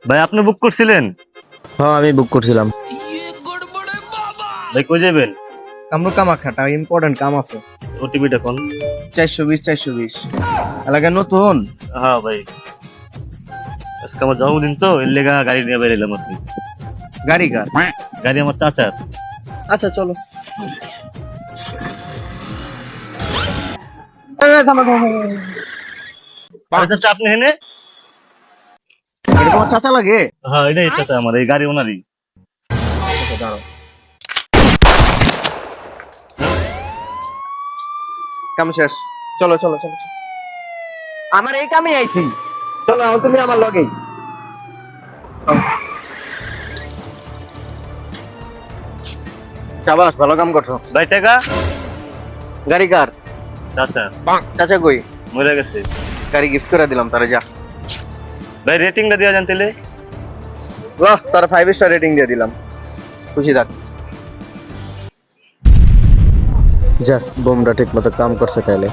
ভাই আপনি বুক করছিলেন? হ্যাঁ আমি বুক করছিলাম। ভাই কই যাবেন? কামরূপ কামাখ্যাটা ইম্পর্টেন্ট কাম আছে। ওটিপিটা কোন? 420 এলাকায় নতুন। হ্যাঁ ভাই, আজকে আমার জন্মদিন তো, এর লেগা গাড়ি নিয়ে বেরিলাম আর কি। গাড়ি কার? গাড়ি আমার চাচার। আচ্ছা চলো। আরে চাচা আপনি হেনে? এটা তোমার চাচা লাগে? হ্যাঁ এটাই চাচা আমার, এই গাড়ি ওনারই। আচ্ছা, দাঁড়াও। কাম শেষ। চলো চলো চলো চলো। আমার এই কামে আইছি। চলো তুমি আমার লগেই। শাবাশ, ভালো কাম করছো। ভাই টাকা? গাড়ি কার? চাচা। চাচা কই? মরে গেছে। গাড়ি গিফট করে দিলাম তারে, যা। ভাই রেটিংটা দেওয়া যান তাহলে। বাহ, তার 5 স্টার রেটিং দিয়ে দিলাম। খুশি থাক। যাক, বোমটা ঠিক মতো কাম করছে তাইলে।